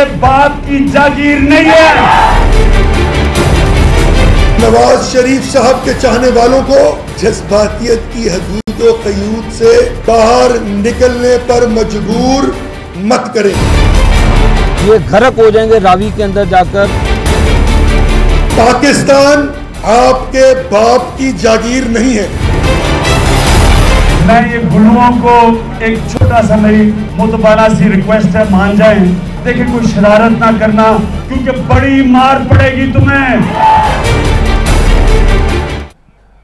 आपके बाप की जागीर नहीं है। नवाज शरीफ साहब के चाहने वालों को जज्बातियत की हदूद क़यूद से बाहर निकलने पर मजबूर मत करें। ये गरक हो जाएंगे रावी के अंदर जाकर। पाकिस्तान आपके बाप की जागीर नहीं है। मैं ये गुलुओं को एक छोटा सा मेरी मुतबाना सी रिक्वेस्ट है, मान जाएं। देखिए कोई शरारत ना करना क्योंकि बड़ी मार पड़ेगी तुम्हें।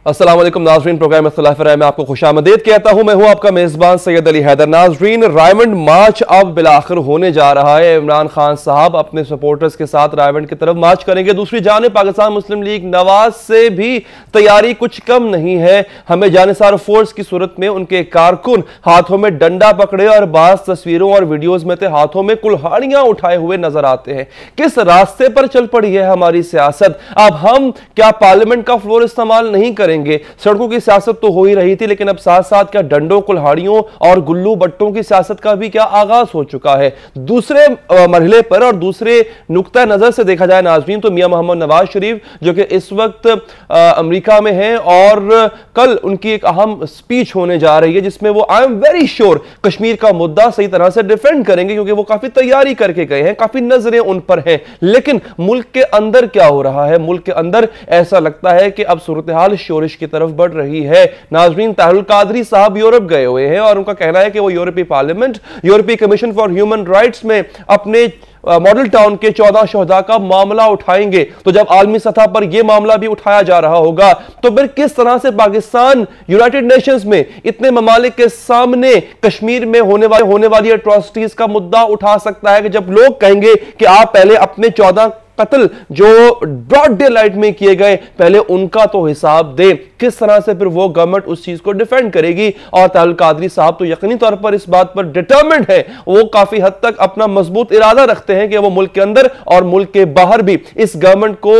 अस्सलाम वालेकुम नाज़रीन, प्रोग्राम इख्तिलाफ राय में आपको खुशामदीद कहता हूं। मैं हूं आपका मेज़बान सैयद अली हैदर। नाज़रीन, रायमंड मार्च अब बिलाखिर होने जा रहा है। इमरान खान साहब अपने सपोर्टर्स के साथ रायमंड की तरफ मार्च करेंगे। दूसरी जानिब पाकिस्तान मुस्लिम लीग नवाज से भी तैयारी कुछ कम नहीं है। हमें जानिसार फोर्स की सूरत में उनके कारकुन हाथों में डंडा पकड़े और बाज़ तस्वीरों और वीडियोज में तो हाथों में कुल्हाड़ियां उठाए हुए नजर आते हैं। किस रास्ते पर चल पड़ी है हमारी सियासत? अब हम क्या पार्लियामेंट का फ्लोर इस्तेमाल नहीं करेंगे? सड़कों की सियासत तो हो ही रही थी, लेकिन अब साथ साथ क्या डंडों, कुल्हाड़ियों और गुल्लू बट्टों की सियासत का भी क्या आगाज हो चुका है? दूसरे मरहले पर और दूसरे नुक्ता नजर से देखा जाए नाज़रीन, तो मियां मोहम्मद नवाज शरीफ जो कि इस वक्त अमेरिका में हैं और कल उनकी एक अहम स्पीच होने जा रही है जिसमें वो I am very sure Kashmir का मुद्दा सही तरह से डिफेंड करेंगे, क्योंकि वो काफी तैयारी करके गए हैं, काफी नजरें उन पर हैं। लेकिन मुल्क के अंदर क्या हो रहा है? मुल्क के अंदर ऐसा लगता है कि अब सूरत हाल शोरिश की तरफ बढ़ रही है। नाज़रीन, ताहिरुल कादरी साहब यूरोप गए हुए हैं और उनका कहना है कि वो यूरोपीय पार्लियामेंट, यूरोपीय कमीशन फॉर ह्यूमन राइट्स में अपने मॉडल टाउन के 14 शोहदा का मामला उठाएंगे। तो जब आलमी सतह पर यह मामला भी उठाया जा रहा होगा तो फिर किस तरह से पाकिस्तान यूनाइटेड नेशंस में इतने ममालिक के सामने कश्मीर में होने वाली एट्रॉसिटीज का मुद्दा उठा सकता है कि जब लोग कहेंगे कि आप पहले अपने 14 कत्ल जो ब्रॉड डे लाइट में किए गए पहले उनका तो हिसाब दे। किस तरह से फिर वो गवर्नमेंट उस चीज को डिफेंड करेगी? और ताहिरुल कादरी साहब तो यकीनी तौर पर इस बात पर डिटरमिन्ड है, वो काफी हद तक अपना मजबूत इरादा रखते हैं कि वो मुल्क के अंदर और मुल्क के बाहर भी इस गवर्नमेंट को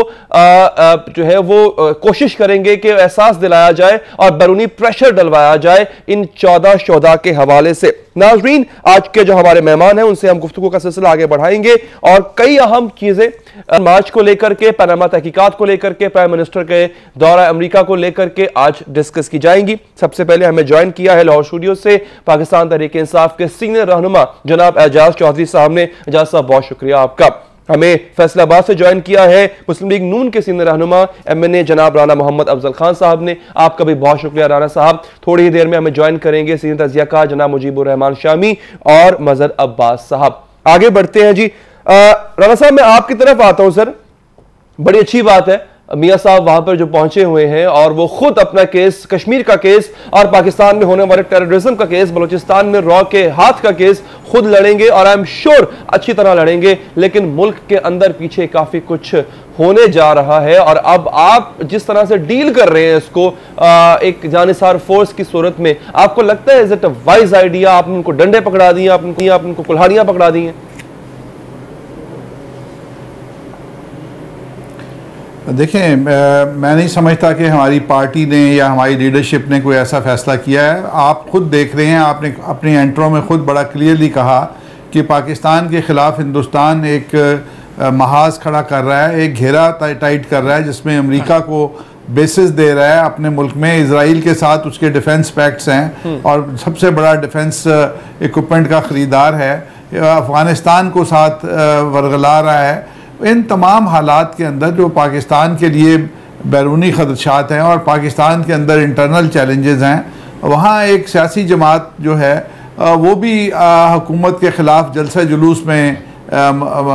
जो है वो कोशिश करेंगे कि एहसास दिलाया जाए और बैरूनी प्रेशर डलवाया जाए इन 14 शोहदा के हवाले से। नाज़रीन, आज के जो हमारे मेहमान हैं उनसे हम गुफ्तगू का सिलसिला आगे बढ़ाएंगे और कई अहम चीजें मार्च को लेकर के, पनामा तहकीकात को लेकर के, प्राइम मिनिस्टर के दौरा अमेरिका को लेकर के आज डिस्कस की जाएंगी। सबसे पहले हमें ज्वाइन किया है लाहौर स्टूडियो से पाकिस्तान तहरीक इंसाफ के सीनियर रहनुमा जनाब एजाज चौधरी साहब ने। एजाज साहब, बहुत शुक्रिया आपका। हमें फैसलाबाद से ज्वाइन किया है मुस्लिम लीग नून के सीनियर रहनुमा MNA जनाब राना मोहम्मद अफजल खान साहब ने। आपका भी बहुत शुक्रिया राना साहब। थोड़ी ही देर में हमें ज्वाइन करेंगे सीनियर तजियाकार जनाब मुजीबुर रहमान शामी और मजहर अब्बास साहब। आगे बढ़ते हैं जी। राना साहब, मैं आपकी तरफ आता हूं। सर, बड़ी अच्छी बात है मियां साहब वहां पर जो पहुंचे हुए हैं और वो खुद अपना केस, कश्मीर का केस और पाकिस्तान में होने वाले टेररिज्म का केस, बलूचिस्तान में रॉ के हाथ का केस खुद लड़ेंगे और आई एम श्योर अच्छी तरह लड़ेंगे। लेकिन मुल्क के अंदर पीछे काफी कुछ होने जा रहा है और अब आप जिस तरह से डील कर रहे हैं इसको एक जानिसार फोर्स की सूरत में, आपको लगता है is it a wise idea? आपने उनको डंडे पकड़ा दिए, आपने उनको कुल्हाड़ियां पकड़ा दी हैं? देखें, मैं नहीं समझता कि हमारी पार्टी ने या हमारी लीडरशिप ने कोई ऐसा फैसला किया है। आप खुद देख रहे हैं, आपने अपनी एंट्रो में खुद बड़ा क्लियरली कहा कि पाकिस्तान के ख़िलाफ़ हिंदुस्तान एक महाज खड़ा कर रहा है, एक घेरा टाइट कर रहा है जिसमें अमेरिका को बेसिस दे रहा है अपने मुल्क में। इजराइल के साथ उसके डिफेंस पैक्ट्स हैं और सबसे बड़ा डिफेंस इक्विपमेंट का ख़रीदार है। अफ़गानिस्तान को साथ वरगला रहा है। इन तमाम हालात के अंदर जो पाकिस्तान के लिए बैरूनी ख़दशात हैं और पाकिस्तान के अंदर इंटरनल चैलेंजेस हैं, वहाँ एक सियासी जमात जो है वो भी हुकूमत के ख़िलाफ़ जलसा जुलूस में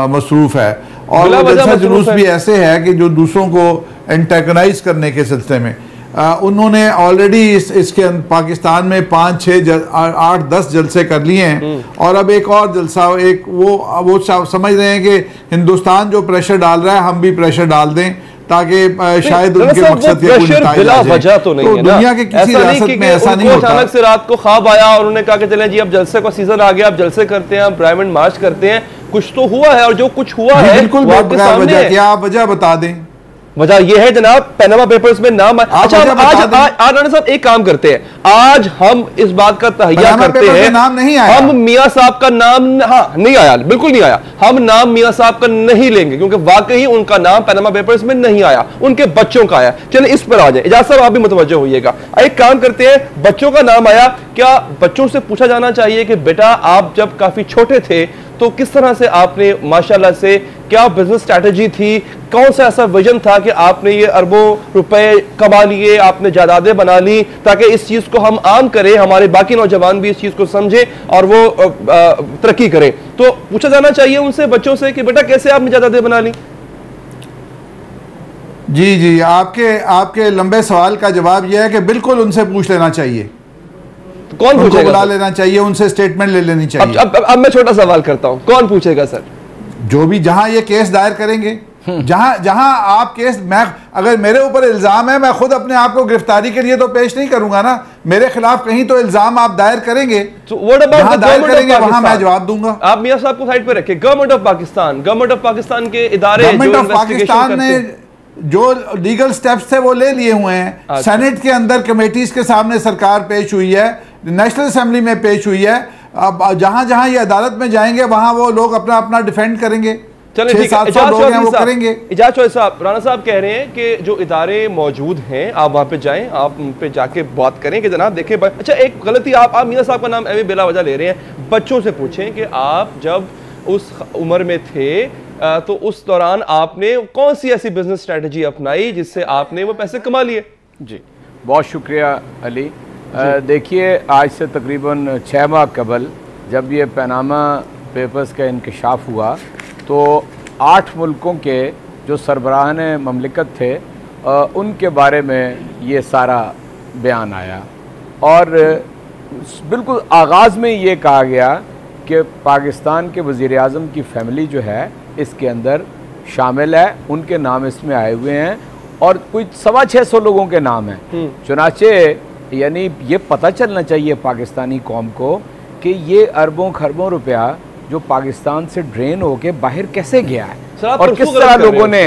मसरूफ़ है और जलसा जुलूस भी ऐसे है कि जो दूसरों को एंटेगनाइज करने के सिलसिले में उन्होंने ऑलरेडी इसके पाकिस्तान में 5, 6, 8, 10 जलसे कर लिए हैं और अब एक और जलसा, एक वो समझ रहे हैं कि हिंदुस्तान जो प्रेशर डाल रहा है हम भी प्रेशर डाल दें ताकि शायद उनके मकसद के बिला वजह तो नहीं है ना। दुनिया के किसी रियासत में ऐसा नहीं होता। अचानक से रात को ख्वाब आया और उन्होंने कहा कि चलें जी अब जलसे का सीजन आ गया, अब जलसे करते हैं, अब डायमंड मार्च करते हैं। कुछ तो हुआ है और जो कुछ हुआ है बिल्कुल आप वजह बता दें। वजह यह है जनाब, पनामा पेपर्स में नाम। अच्छा, आज राणा साहब एक काम करते हैं, आज हम इस बात का तहैया करते हैं, नाम नहीं आया, हम मियां साहब का नाम नहीं आया, बिल्कुल नहीं आया, हम नाम मियां साहब का नहीं लेंगे क्योंकि वाकई उनका नाम पनामा पेपर्स में नहीं आया, उनके बच्चों का आया। चलिए इस पर आ जाए, इजाज़ साहब आप भी मुतवज्जो होइएगा। एक काम करते हैं, बच्चों का नाम आया, क्या बच्चों से पूछा जाना चाहिए कि बेटा आप जब काफी छोटे थे तो किस तरह से आपने माशाल्लाह से, क्या बिजनेस स्ट्रैटेजी थी, कौन सा ऐसा विजन था कि आपने ये अरबों रुपए कमा लिए, आपने जायदादें बना ली, ताकि इस चीज को हम आम करें, हमारे बाकी नौजवान भी इस चीज को समझे और वो तरक्की करें। तो पूछा जाना चाहिए उनसे, बच्चों से, कि बेटा कैसे आपने जायदादें बना ली? जी जी, आपके लंबे सवाल का जवाब यह है कि बिल्कुल उनसे पूछ लेना चाहिए। कौन पूछेगा? बुला लेना चाहिए, उनसे स्टेटमेंट ले लेनी चाहिए। अब मैं छोटा सवाल करता हूं, कौन पूछेगा सर? जो भी जहां ये केस दायर करेंगे, जहां आप केस, मैं अगर मेरे ऊपर इल्जाम है, मैं खुद अपने आप को गिरफ्तारी के लिए तो पेश नहीं करूंगा ना, मेरे खिलाफ कहीं तो इल्जाम आप दायर करेंगे, जहां दायर करेंगे वहां मैं जवाब दूंगा। आप मियां साहब को साइड पे रखें। गवर्नमेंट ऑफ पाकिस्तान के इदारे, गवर्नमेंट ऑफ पाकिस्तान ने जो लीगल स्टेप्स थे वो ले लिए हुए हैं। सेनेट के अंदर कमेटीज के सामने सरकार पेश हुई है, नेशनल असेंबली में पेश हुई है। अब जहां जहां ये अदालत में जाएंगे वहां वो लोग अपना अपना डिफेंड करेंगे। चलिए ठीक है, इजाज़ चौधरी साहब, राणा साहब कह रहे हैं कि जो इदारे मौजूद हैं आप वहां पे जाएं, आप उन पे जाके बात करें कि जनाब देखें। अच्छा, एक गलती आप मियां साहब का नाम एवं बिला वजह ले रहे हैं। बच्चों से पूछें कि आप जब उस उम्र में थे तो उस दौरान आपने कौन सी ऐसी बिजनेस स्ट्रेटजी अपनाई जिससे आपने वो पैसे कमा लिए? जी, बहुत शुक्रिया अली। देखिए, आज से तकरीबन 6 माह कबल जब ये पनामा पेपर्स का इंकशाफ हुआ तो 8 मुल्कों के जो सरबराहान ममलिकत थे उनके बारे में ये सारा बयान आया और बिल्कुल आगाज़ में ये कहा गया कि पाकिस्तान के वज़ीर आज़म की फ़ैमिली जो है इसके अंदर शामिल है, उनके नाम इसमें आए हुए हैं और कुछ 650 लोगों के नाम हैं। चुनाचे यानी ये पता चलना चाहिए पाकिस्तानी कौम को कि ये अरबों खरबों रुपया जो पाकिस्तान से ड्रेन होके बाहर कैसे गया है और किस तरह लोगों ने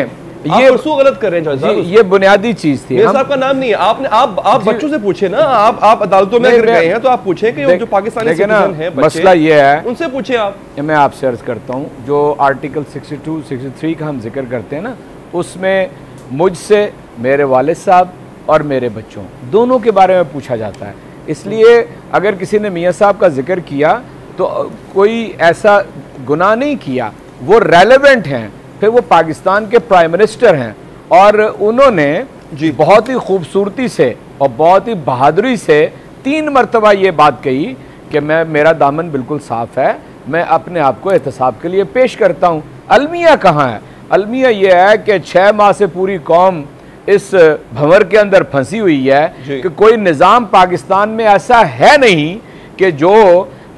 ये गलत कर रहे हैं। ये बुनियादी चीज थी। मेरे साहब का नाम नहीं है, आपने आप बच्चों से पूछे ना, आप अदालतों में अगर गए हैं तो आप पूछें कि जो पाकिस्तानी सिटीजन हैं बच्चे, मसला ये है, उनसे पूछे आप। मैं आपसे अर्ज करता हूँ, जो आर्टिकल 62, 63 का हम जिक्र करते हैं ना, उसमें मुझसे, मेरे वालिद साहब और मेरे बच्चों दोनों के बारे में पूछा जाता है। इसलिए अगर किसी ने मियाँ साहब का जिक्र किया तो कोई ऐसा गुनाह नहीं किया, वो रेलेवेंट हैं, फिर वो पाकिस्तान के प्राइम मिनिस्टर हैं और उन्होंने बहुत ही खूबसूरती से और बहुत ही बहादुरी से 3 मरतबा ये बात कही कि मेरा दामन बिल्कुल साफ़ है, मैं अपने आप को एहतसाब के लिए पेश करता हूँ। अलमिया कहाँ है? अलमिया ये है कि 6 माह से पूरी कौम इस भंवर के अंदर फंसी हुई है कि कोई निज़ाम पाकिस्तान में ऐसा है नहीं कि जो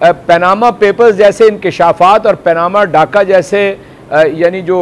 पनामा पेपर्स जैसे इंकशाफात और पनामा डाका जैसे यानी जो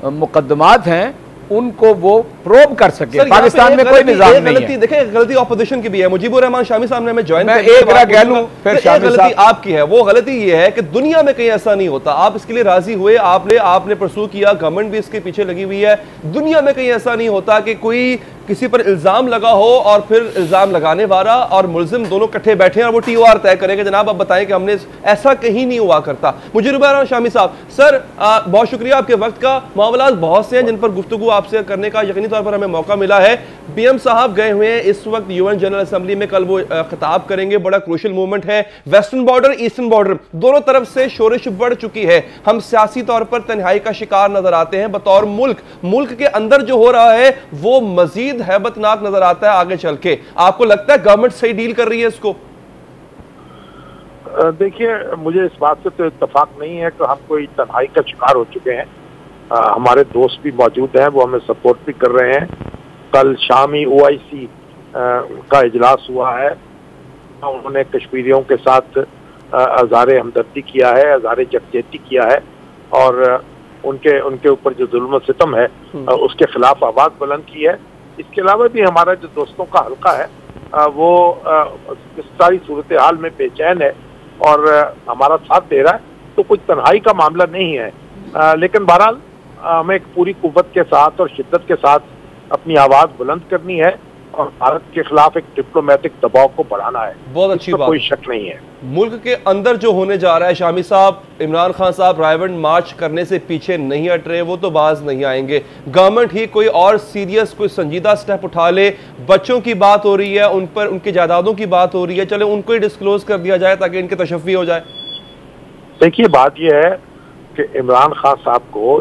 मुकदमात हैं उनको वो प्रोब कर सके। पाकिस्तान में कोई निजाम नहीं है। देखिए, गलती ऑपोजिशन की भी है। मुजीबुर रहमान शामी साहब ने ज्वाइन मैं एक कह लूं, फिर गलती आपकी है। वो गलती ये है कि दुनिया में कहीं ऐसा नहीं होता, आप इसके लिए राजी हुए, आपने परसू किया, गवर्नमेंट भी इसके पीछे लगी हुई है। दुनिया में कहीं ऐसा नहीं होता कि कोई किसी पर इल्जाम लगा हो और फिर इल्जाम लगाने वाला और मुलजिम दोनों इकट्ठे बैठे हैं और वो टीओआर तय करेंगे। जनाब आप बताएं कि हमने ऐसा कहीं नहीं हुआ करता। मुजीबुर रहमान शामी साहब, सर बहुत शुक्रिया आपके वक्त का। मामलात बहुत से हैं जिन पर गुफ्तगू आपसे करने का यकीनी तौर पर हमें मौका मिला है। पीएम साहब गए हुए हैं इस वक्त यूएन जनरल असेंबली में, कल वो खिताब करेंगे। बड़ा क्रूशियल मूवमेंट है। वेस्टर्न बॉर्डर, ईस्टर्न बॉर्डर दोनों तरफ से शोरिश बढ़ चुकी है। हम सियासी तौर पर तन्हाई का शिकार नजर आते हैं बतौर मुल्क के अंदर जो हो रहा है वो मजीद हैबतनाक नजर आता है आगे चल के। आपको लगता है गवर्नमेंट सही डील कर रही है इसको? देखिए, मुझे इस बात से तो इत्तेफाक नहीं है कि हम कोई तन्हाई का शिकार हो चुके हैं। हमारे दोस्त भी मौजूद हैं, वो हमें सपोर्ट भी कर रहे हैं। कल शामी OIC का इजलास हुआ है, उन्होंने कश्मीरियों के साथ अज़हार हमदर्दी किया है, अज़हार यकजहती किया है और उनके ऊपर जो जुल्म सितम है उसके खिलाफ आवाज़ बुलंद की है। इसके अलावा भी हमारा जो दोस्तों का हल्का है वो इस सारी सूरत हाल में बेचैन है और हमारा साथ दे रहा है, तो कुछ तन्हाई का मामला नहीं है। लेकिन बहरहाल हमें एक पूरी कुव्वत के साथ और शिद्दत के साथ अपनी आवाज बुलंद करनी है और भारत के खिलाफ एक डिप्लोमेटिक दबाव को बढ़ाना है। बहुत अच्छी बात, कोई शक नहीं है। मुल्क के अंदर जो होने जा रहा है, शामी साहब, इमरान खान साहब रायवंड मार्च करने से पीछे नहीं हट रहे, वो तो बाज नहीं आएंगे। गवर्नमेंट ही कोई और सीरियस, कोई संजीदा स्टेप उठा ले। बच्चों की बात हो रही है, उन पर उनकी जायदादों की बात हो रही है, चले उनको ही डिस्क्लोज कर दिया जाए ताकि इनके तशफ़ी हो जाए। देखिए, बात यह है कि इमरान खान साहब को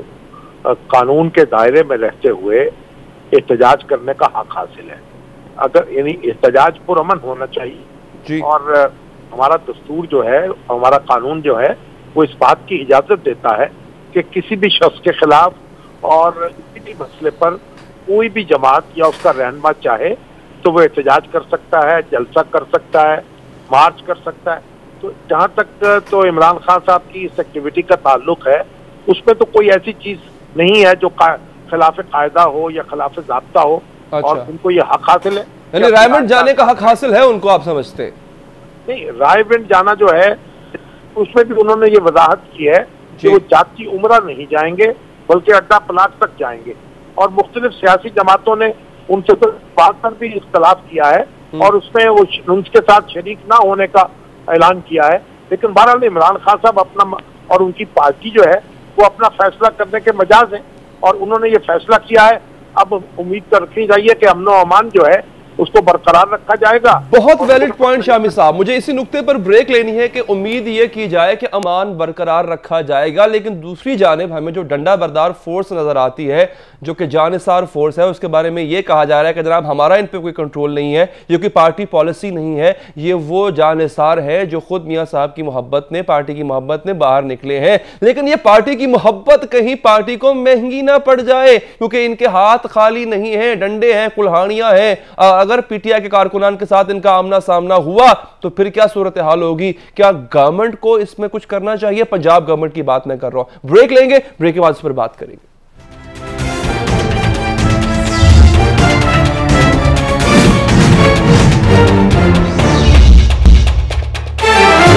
कानून के दायरे में रहते हुए एहतजाज करने का हक हासिल है। अगर यानी एहतजाज पुरअमन होना चाहिए जी। और हमारा दस्तूर जो है, हमारा कानून जो है, वो इस बात की इजाजत देता है कि किसी भी शख्स के खिलाफ और किसी भी मसले पर कोई भी जमात या उसका रहनुमा चाहे तो वो एहतजाज कर सकता है, जलसा कर सकता है, मार्च कर सकता है। तो जहाँ तक तो इमरान खान साहब की इस एक्टिविटी का ताल्लुक है, उसमें तो कोई ऐसी चीज नहीं है जो खिलाफ कायदा हो या खिलाफ ज़ाब्ता हो। अच्छा। और उनको ये हक हासिल है, यानी रायवंड जाने का हक हासिल है उनको, आप समझते? नहीं, रायवंड जाना जो है उसमें भी उन्होंने ये वजाहत की है कि वो जाती उम्रा नहीं जाएंगे बल्कि अड्डा प्लाट तक जाएंगे। और मुख्तलिफ सियासी जमातों ने उनसे तो बात पर भी इख्तलाफ किया है और उसमें वो उनके साथ शरीक ना होने का ऐलान किया है। लेकिन बहरहाल इमरान खान साहब अपना और उनकी पार्टी जो है वो अपना फैसला करने के मजाज है और उन्होंने ये फैसला किया है। अब उम्मीद तो रखनी चाहिए कि अमन और अमान जो है उसको बरकरार रखा जाएगा। बहुत वैलिड पॉइंट शामी साहब, मुझे इसी नुक्ते पर ब्रेक लेनी है कि उम्मीद ये की जाए कि अमान बरकरार रखा जाएगा, लेकिन दूसरी जानिब हमें जो डंडा बरदार फोर्स नजर आती है, जो कि जानिसार फोर्स है, उसके बारे में ये कहा जा रहा है कि जनाब हमारा इन पे कोई कंट्रोल नहीं है, ये कोई पार्टी पॉलिसी नहीं है, ये वो जानिसार है जो खुद मियां साहब की मोहब्बत ने, पार्टी की मोहब्बत ने बाहर निकले हैं। लेकिन ये पार्टी की मोहब्बत कहीं पार्टी को महंगी ना पड़ जाए, क्योंकि इनके हाथ खाली नहीं है, डंडे हैं, कुल्हाड़ियां हैं। अगर पीटीआई के कारकुनान के साथ इनका आमना सामना हुआ तो फिर क्या सूरत हाल होगी? क्या गवर्नमेंट को इसमें कुछ करना चाहिए? पंजाब गवर्नमेंट की बात मैं कर रहा हूं। ब्रेक लेंगे, ब्रेक के बाद इस पर बात करेंगे।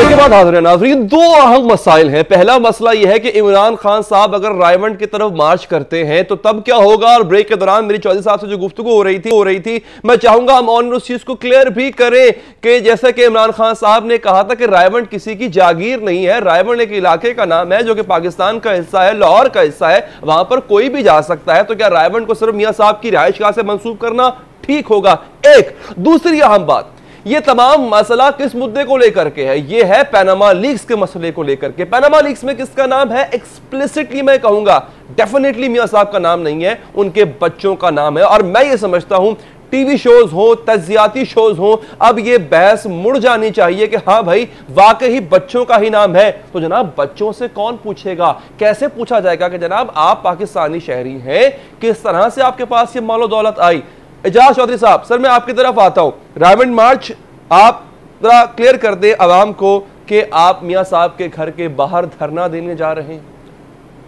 के बाद हाजिर है नाज़रीन, दो अहम मसाइल हैं। पहला मसला यह है कि इमरान खान साहब अगर रायवंड की तरफ मार्च करते हैं तो तब क्या होगा। और ब्रेक के दौरान मेरी चौधरी साहब से जो गुफ्तगू हो रही थी मैं चाहूंगा हम ऑन उस चीज को क्लियर भी करें कि जैसे कि इमरान खान साहब ने कहा था कि रायवंड किसी की जागीर नहीं है, रायवंड एक इलाके का नाम है जो कि पाकिस्तान का हिस्सा है, लाहौर का हिस्सा है, वहां पर कोई भी जा सकता है। तो क्या रायवंड को सिर्फ मियां साहब की रिहाइशगाह से मंसूब करना ठीक होगा? एक। दूसरी अहम बात, ये तमाम मसला किस मुद्दे को लेकर के है? ये है पैनामा लीक्स के मसले को लेकर के। पैनामा लीक्स में किसका नाम है? एक्सप्लिसिटली मैं कहूंगा डेफिनेटली मियां साहब का नाम नहीं है, उनके बच्चों का नाम है। और मैं ये समझता हूं टीवी शोज हो, तज्जियाती शोज हो, अब ये बहस मुड़ जानी चाहिए कि हाँ भाई वाकई बच्चों का ही नाम है। तो जनाब बच्चों से कौन पूछेगा? कैसे पूछा जाएगा कि जनाब आप पाकिस्तानी शहरी हैं, किस तरह से आपके पास ये मालो दौलत आई? एजाज चौधरी साहब, सर मैं आपकी तरफ आता हूं। रायवंड मार्च आप जरा क्लियर कर दें आवाम को कि आप मियां साहब के घर के बाहर धरना देने जा रहे हैं।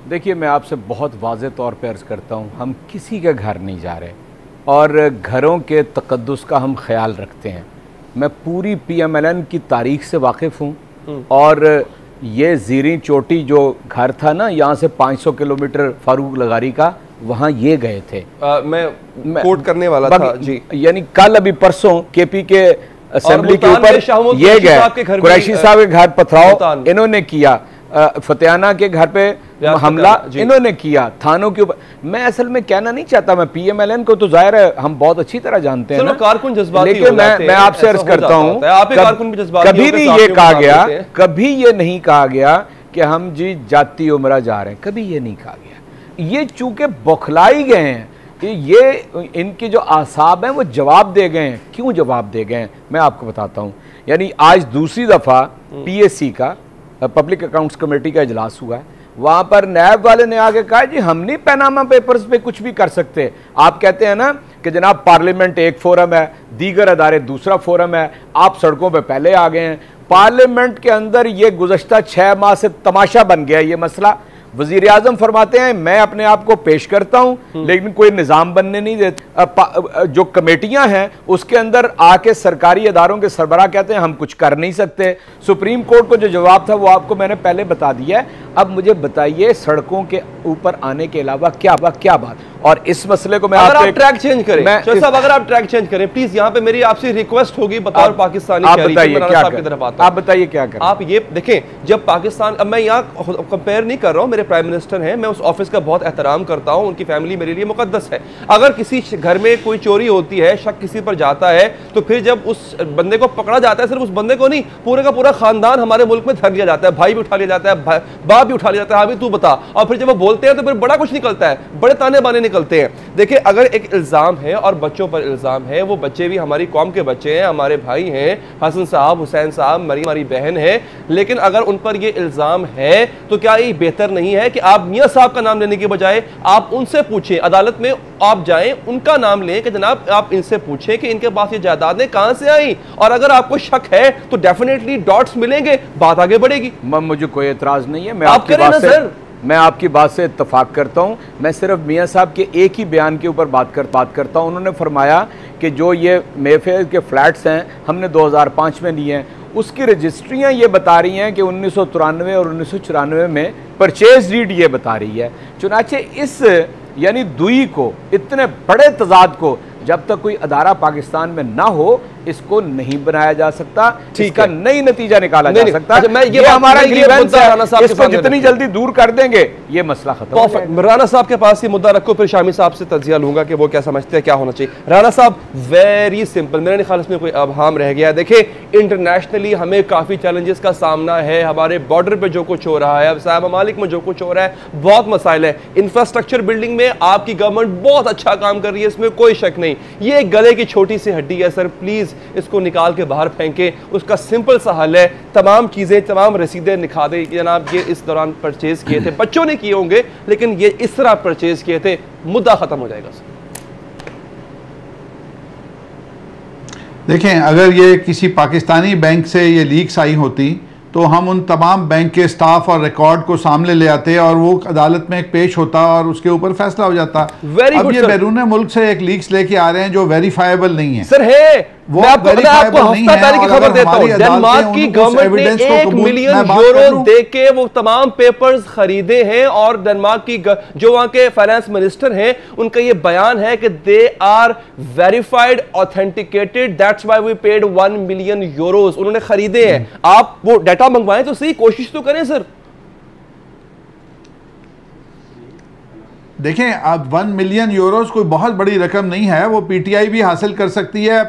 देखिए, मैं आपसे बहुत वाज़ेह तौर पर अर्ज़ करता हूं, हम किसी के घर नहीं जा रहे और घरों के तक़द्दुस का हम ख्याल रखते हैं। मैं पूरी PMLN की तारीख से वाकिफ़ हूँ और ये ज़ीरी चोटी जो घर था ना, यहाँ से 500 किलोमीटर फारूक लगारी का, वहाँ ये गए थे। मैं कोट करने वाला था जी, यानी कल अभी परसों KP के असेंबली के ऊपर ये गए, कुरैशी साहब के घर पथराव इन्होंने किया, फतेहाना के घर पे हमला इन्होंने किया, थानों के ऊपर। मैं असल में कहना नहीं चाहता, मैं PMLN को तो जाहिर है हम बहुत अच्छी तरह जानते हैं ना, कारकुन जज्बाती, लेकिन मैं आपसे अर्ज करता हूँ कभी नहीं ये कहा गया, कभी ये नहीं कहा गया कि हम जी जाती उमरा जा रहे हैं, कभी ये नहीं कहा गया। ये चूंकि बौखलाई गए हैं, ये इनके जो आसाब हैं वो जवाब दे गए हैं। क्यों जवाब दे गए हैं मैं आपको बताता हूँ। यानी आज दूसरी दफ़ा PAC का, पब्लिक अकाउंट्स कमेटी का इजलास हुआ है, वहाँ पर नैब वाले ने आगे कहा जी हम नहीं पैनामा पेपर्स पे कुछ भी कर सकते। आप कहते हैं ना कि जनाब पार्लियामेंट एक फोरम है, दीगर अदारे दूसरा फोरम है, आप सड़कों पे पहले आ गए हैं। पार्लियामेंट के अंदर ये गुज़श्ता 6 माह से तमाशा बन गया ये मसला। वजीर आजम फरमाते हैं मैं अपने आप को पेश करता हूं लेकिन कोई निजाम बनने नहीं देते। जो कमेटियां हैं उसके अंदर आके सरकारी अदारों के सरबराह कहते हैं हम कुछ कर नहीं सकते। सुप्रीम कोर्ट को जो जवाब था वो आपको मैंने पहले बता दिया है। अब मुझे बताइए सड़कों के ऊपर आने के अलावा क्या बात। और इस मसले को मैं अगर आप ट्रैक चेंज करें साहब, अगर आप ट्रैक चेंज करें प्लीज, यहाँ पे मेरी आपसे रिक्वेस्ट होगी, बतौर पाकिस्तानी आप बताइए क्या की तरफ आता हूं। आप बताइए क्या करें। आप ये देखें, जब पाकिस्तान, अब मैं यहाँ कंपेयर नहीं कर रहा हूँ, मेरे प्राइम मिनिस्टर हैं, मैं उस ऑफिस का बहुत एहतराम करता हूँ, उनकी फैमिली मेरे लिए मुकद्दस है। अगर किसी घर में कोई चोरी होती है, शक किसी पर जाता है, तो फिर जब उस बंदे को पकड़ा जाता है, सिर्फ उस बंदे को नहीं, पूरे का पूरा खानदान हमारे मुल्क में धर लिया जाता है, भाई भी उठा लिया जाता है, बाप भी उठा लिया जाता है, हाँ भी तू बता। और फिर जब वो बोलते हैं तो फिर बड़ा कुछ निकलता है, बड़े ताने बाने निकलते हैं। देखिए, अगर एक इल्जाम है और बच्चों पर इल्जाम है, वो बच्चे भी हमारी कौम के बच्चे हैं, हमारे भाई हैं, हसन साहब, हुसैन साहब, मरीम हमारी बहन है, लेकिन अगर उन पर ये इल्जाम है तो क्या ये बेहतर नहीं है कि आप मियां साहब का नाम लेने के बजाय आप उनसे पूछें, अदालत में आप जाएं, उनका नाम लें कि जनाब आप इनसे पूछें कि इनके पास ये जायदादें कहां से आई, और अगर आपको शक है तो डेफिनेटली डॉट्स मिलेंगे, बात आगे बढ़ेगी। मुझे कोई एतराज नहीं है, मैं आप करें ना सर। मैं आपकी बात से इत्तफाक करता हूं। मैं सिर्फ मियां साहब के एक ही बयान के ऊपर बात करता हूं। उन्होंने फरमाया कि जो ये मेफेयर के फ्लैट्स हैं हमने 2005 में लिए हैं, उसकी रजिस्ट्रियां ये बता रही हैं कि 1993 और 1994 में परचेज डीड ये बता रही है। चुनाचे इस यानी दुई को, इतने बड़े तजाद को जब तक कोई अदारा पाकिस्तान में ना हो, इसको नहीं बनाया जा सकता, इसका नई नतीजा निकाला जा सकता। अच्छा, ये हमारा ग्रीवेंस है, इसको जितनी जल्दी दूर कर देंगे ये मसला खत्म हो जाएगा। राना साहब के पास ये मुद्दा रखो, फिर शामी साहब से तज्जिया लूंगा कि वो क्या समझते हैं क्या होना चाहिए। राना साहब, वेरी सिंपल, मेरे ख्याल इसमें कोई अबहाम रह गया है। देखिए, इंटरनेशनली हमें काफी चैलेंजेस का सामना है, हमारे बॉर्डर पे जो कुछ हो रहा है, अब साहब ममालिक में जो कुछ हो रहा है, बहुत मसाइल है। इंफ्रास्ट्रक्चर बिल्डिंग में आपकी गवर्नमेंट बहुत अच्छा काम कर रही है, इसमें कोई शक नहीं। ये गले की छोटी सी हड्डी है सर, प्लीज इसको निकाल के बाहर फेंके। उसका सिंपल सा हल है, तमाम चीजें, तमाम रसीदें निकाल दे कि जनाब ये इस दौरान परचेज किए थे, बच्चों ने किए होंगे लेकिन ये इस तरह परचेज किए थे, मुद्दा खत्म हो जाएगा सर। देखें, अगर ये किसी पाकिस्तानी बैंक से ये लीक्स आई होती तो हम उन तमाम बैंक के स्टाफ और रिकॉर्ड को सामने ले आते और वो अदालत में एक पेश होता और उसके ऊपर फैसला हो जाता। अब ये बैरून मुल्क से एक लीक्स लेके आ रहे हैं जो वेरीफाइबल नहीं है सर। है मैं आपको हफ्ता तारीख की खबर देता हूं, डेनमार्क की गवर्नमेंट ने 1 मिलियन यूरो देके वो तमाम पेपर्स खरीदे हैं, और डेनमार्क की जो वहां के फाइनेंस मिनिस्टर हैं उनका ये बयान है कि they are verified, authenticated, that's why we paid 1 million euros. उन्होंने खरीदे हैं। आप वो डाटा मंगवाएं तो सही, कोशिश तो करें सर। देखें, अब 1 मिलियन यूरोस कोई बहुत बड़ी रकम नहीं है, वो पीटीआई भी हासिल कर सकती है,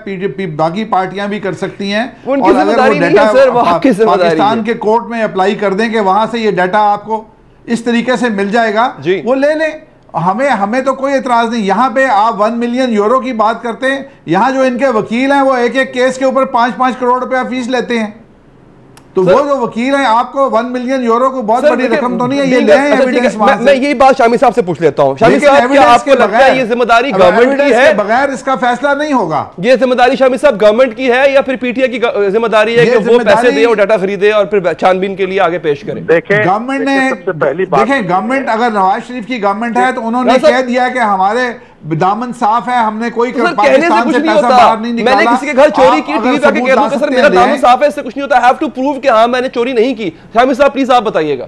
बाकी पार्टियां भी कर सकती हैं। और अगर वो डाटा पाकिस्तान के कोर्ट में अप्लाई कर दें कि वहां से ये डाटा आपको इस तरीके से मिल जाएगा, वो ले लें, हमें तो कोई एतराज नहीं। यहाँ पे आप 1 मिलियन यूरो की बात करते हैं, यहाँ जो इनके वकील हैं वो एक एक केस के ऊपर 5-5 करोड़ रुपया फीस लेते हैं। तो वो जो वकील हैं, आपको 1 मिलियन यूरो को बहुत बड़ी रकम तो नहीं है, ये ले आए एविडेंस। मैं यही बात शामी साहब से पूछ लेता हूं। शामी साहब, क्या आपको लगता है ये जिम्मेदारी गवर्नमेंट की है? बगैर इसका फैसला नहीं होगा। ये जिम्मेदारी शामी साहब गवर्नमेंट की है या फिर पीटीआई की जिम्मेदारी है कि वो पैसे दे और डाटा खरीदे और फिर छानबीन के लिए आगे पेश करें? गवर्नमेंट ने, देखें, गवर्नमेंट अगर नवाज शरीफ की गवर्नमेंट है तो उन्होंने कह दिया कि हमारे दामन साफ है, हमने कोई पाकिस्तान से पैसा बाहर नहीं निकाला। मैंने किसी के घर चोरी की, टीवी पे कह दूं कि सर मेरा दामन साफ है, इससे कुछ नहीं होता। हैव टू प्रूव कि हाँ मैंने चोरी नहीं की। शामी साहब प्लीज आप बताइएगा।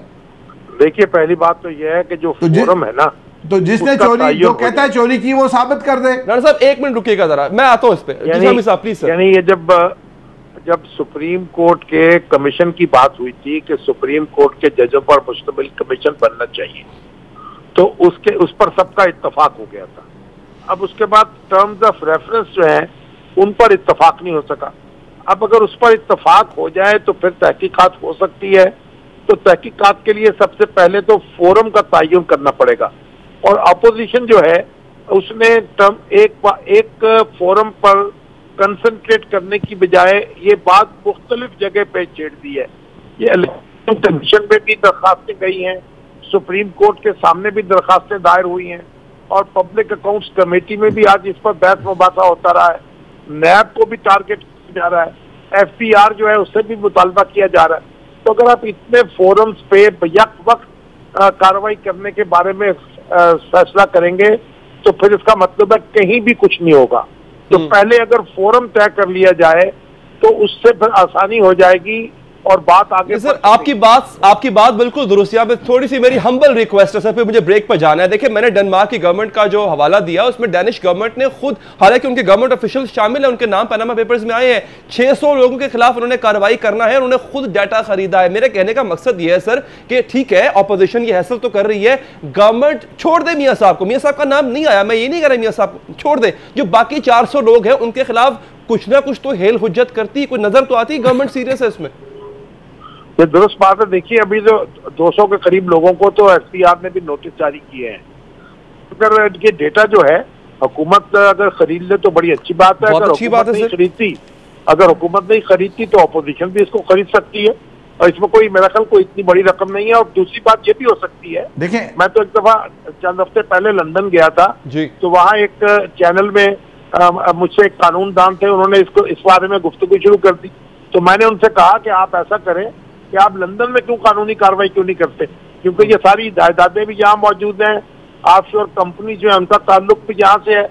देखिए, पहली बात तो यह है कि जो फोरम है ना, तो जिसने चोरी, जो कहता है चोरी की, वो साबित कर दे। राणा साहब 1 मिनट रुकिएगा जरा, मैं आता हूं इस पे। शामी साहब प्लीज सर। यानी ये जब सुप्रीम कोर्ट के कमीशन की बात हुई थी कि सुप्रीम कोर्ट के जजों पर मुश्तमिल कमीशन बनना चाहिए, तो उस पर सबका इत्तफाक हो गया था। अब उसके बाद टर्म्स ऑफ रेफरेंस जो है उन पर इत्तफाक नहीं हो सका। अब अगर उस पर इत्तफाक हो जाए तो फिर तहकीकात हो सकती है। तो तहकीकात के लिए सबसे पहले तो फोरम का तयन करना पड़ेगा, और अपोजिशन जो है उसने एक फोरम पर कंसंट्रेट करने की बजाय ये बात मुख्तलिफ जगह पे छेड़ दी है। ये इलेक्शन कमीशन में भी दरखास्तें गई हैं, सुप्रीम कोर्ट के सामने भी दरखास्तें दायर हुई हैं, और पब्लिक अकाउंट्स कमेटी में भी आज इस पर बहस मुबासा होता रहा है। नैब को भी टारगेट किया जा रहा है, एफपीआर जो है उससे भी मुतालबा किया जा रहा है। तो अगर आप इतने फोरम्स पे यक वक्त कार्रवाई करने के बारे में फैसला करेंगे तो फिर इसका मतलब है कहीं भी कुछ नहीं होगा। तो पहले अगर फोरम तय कर लिया जाए तो उससे फिर आसानी हो जाएगी और बात आगे। सर आपकी बात बिल्कुल दुरुस्त है। थोड़ी सी मेरी हम्बल रिक्वेस्ट है सर, फिर मुझे ब्रेक पर जाना है। देखिए मैंने डेनमार्क की गवर्नमेंट का जो हवाला दिया उसमें डेनिश गवर्नमेंट ने खुद, हालांकि उनके गवर्नमेंट ऑफिशियल शामिल है, उनके नाम पनामा पेपर्स में आए हैं, 600 लोगों के खिलाफ उन्होंने कार्रवाई करना है, उन्होंने खुद डाटा खरीदा है। मेरे कहने का मकसद यह है सर कि ठीक है ऑपोजिशन ये हैसल तो कर रही है, गवर्नमेंट छोड़ दे मियां साहब को, मियां साहब का नाम नहीं आया, मैं ये नहीं कह रहा मियां साहब छोड़ दे, जो बाकी 400 लोग हैं उनके खिलाफ कुछ ना कुछ तो हेल हुज्जत करती, कोई नजर तो आती, गवर्नमेंट सीरियस है इसमें। ये दुरुस्त बात है। देखिए अभी जो 200 के करीब लोगों को तो एफटीआर ने भी नोटिस जारी किए हैं। अगर ये डेटा जो है हुकूमत अगर खरीद ले तो बड़ी अच्छी बात है, अगर हुकूमत नहीं खरीदती, अगर हुकूमत नहीं खरीदती तो अपोजिशन भी इसको खरीद सकती है और इसमें कोई मेरा ख्याल कोई इतनी बड़ी रकम नहीं है। और दूसरी बात ये भी हो सकती है, देखिए मैं तो एक दफा चंद हफ्ते पहले लंदन गया था जी, तो वहाँ एक चैनल में मुझसे एक कानूनदान थे, उन्होंने इसको इस बारे में गुफ्तगू शुरू कर दी। तो मैंने उनसे कहा कि आप ऐसा करें कि आप लंदन में क्यों कानूनी कार्रवाई क्यों नहीं करते, क्योंकि ये सारी जायदादें भी यहाँ मौजूद हैं, ऑफशोर कंपनी जो है उनका ताल्लुक भी यहाँ से है,